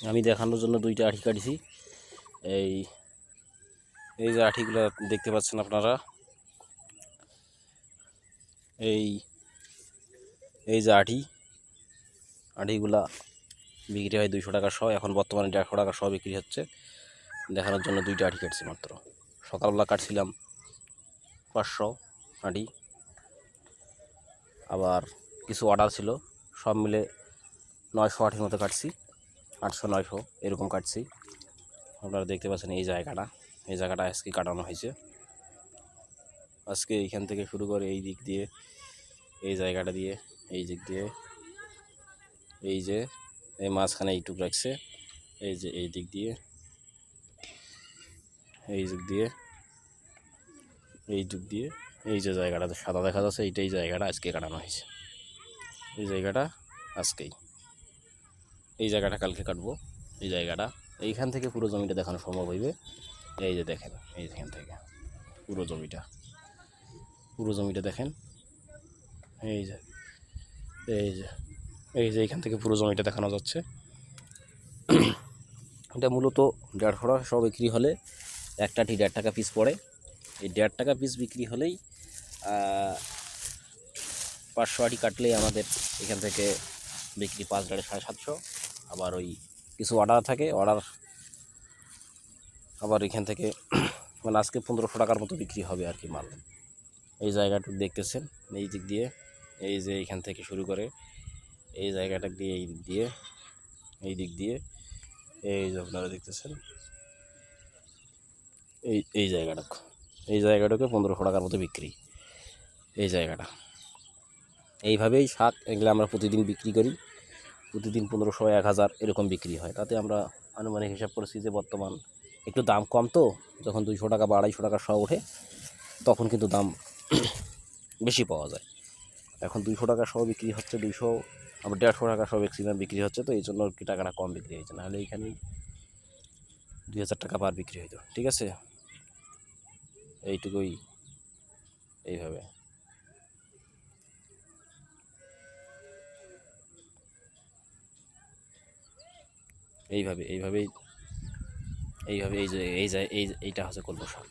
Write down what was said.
আমি দেখানোর জন্য দুইটা আঠি কাটছি। এই এই যে আঠিগুলো দেখতে পাচ্ছেন আপনারা, এই এই যে আঠিগুলা বিক্রি হয় 200 টাকা সহ। এখন বর্তমানে 150 টাকা সহ বিক্রি হচ্ছে। দেখানোর জন্য দুইটা আঠি কাটছি মাত্র। সকালবেলা কাটছিলাম 500 আঠি, আবার কিছু অর্ডার ছিল, সব মিলে 900 আঠির মতো কাটছি। 800 900 এরকম কাটছি। আপনারা দেখতে পাচ্ছেন এই জায়গাটা আজকে কাটানো হয়েছে। আজকে এইখান থেকে শুরু করে এই দিক দিয়ে, এই জায়গাটা দিয়ে, এই দিক দিয়ে, এই যে এই মাঝখানে এইটুক রাখছে, এই যে এই দিক দিয়ে, এই দিক দিয়ে, এই দিক দিয়ে, এই যে জায়গাটা সাদা দেখা যাচ্ছে, এইটাই জায়গাটা আজকে কাটানো হয়েছে। এই জায়গাটা আজকেই, এই জায়গাটা কালকে কাটবো। এই জায়গাটা এইখান থেকে পুরো জমিটা দেখানো সম্ভব হইবে। এই যে দেখেন, এইখান থেকে পুরো জমিটা দেখেন। এই যে এই যে এই যে এইখান থেকে পুরো জমিটা দেখানো যাচ্ছে। এটা মূলত 150 টাকা সব বিক্রি হলে একটা আঠি 1.5 টাকা পিস পড়ে। এই 1.5 টাকা পিস বিক্রি হলেই 500 আঠি কাটলেই আমাদের এখান থেকে বিক্রি 5 টাকা 750। আবার ওই কিছু অর্ডার থাকে, আবার এখান থেকে মানে আজকে 1500 টাকার মতো বিক্রি হবে আর কি মাল। এই জায়গাটুকু দেখতেছেন, এই দিক দিয়ে, এই যে এইখান থেকে শুরু করে এই জায়গাটা দিয়ে, এই দিক দিয়ে, এই দিক দিয়ে, এই যে আপনারা দেখতেছেন এই জায়গাটাকে 1500 টাকার মতো বিক্রি। এই জায়গাটা এইভাবেই শাক এগুলো আমরা প্রতিদিন বিক্রি করি। প্রতিদিন 1500 1000 এরকম বিক্রি হয়। তাতে আমরা আনুমানিক হিসাব করেছি যে বর্তমান একটু দাম কম, তো যখন 200 টাকা বা 250 টাকা সহ ওঠে তখন কিন্তু দাম বেশি পাওয়া যায়। এখন 200 টাকা সহ বিক্রি হচ্ছে, 200 আবার 150 টাকা সহ ম্যাক্সিমাম বিক্রি হচ্ছে, তো এই জন্য কি টাকাটা কম বিক্রি হয়েছে, নাহলে এইখানেই 2000 টাকা পার বিক্রি হইতো। ঠিক আছে, এইটুকুই। এইভাবে এইভাবে এইভাবেই এইভাবে এই যে এইটা হচ্ছে কলমি শাক।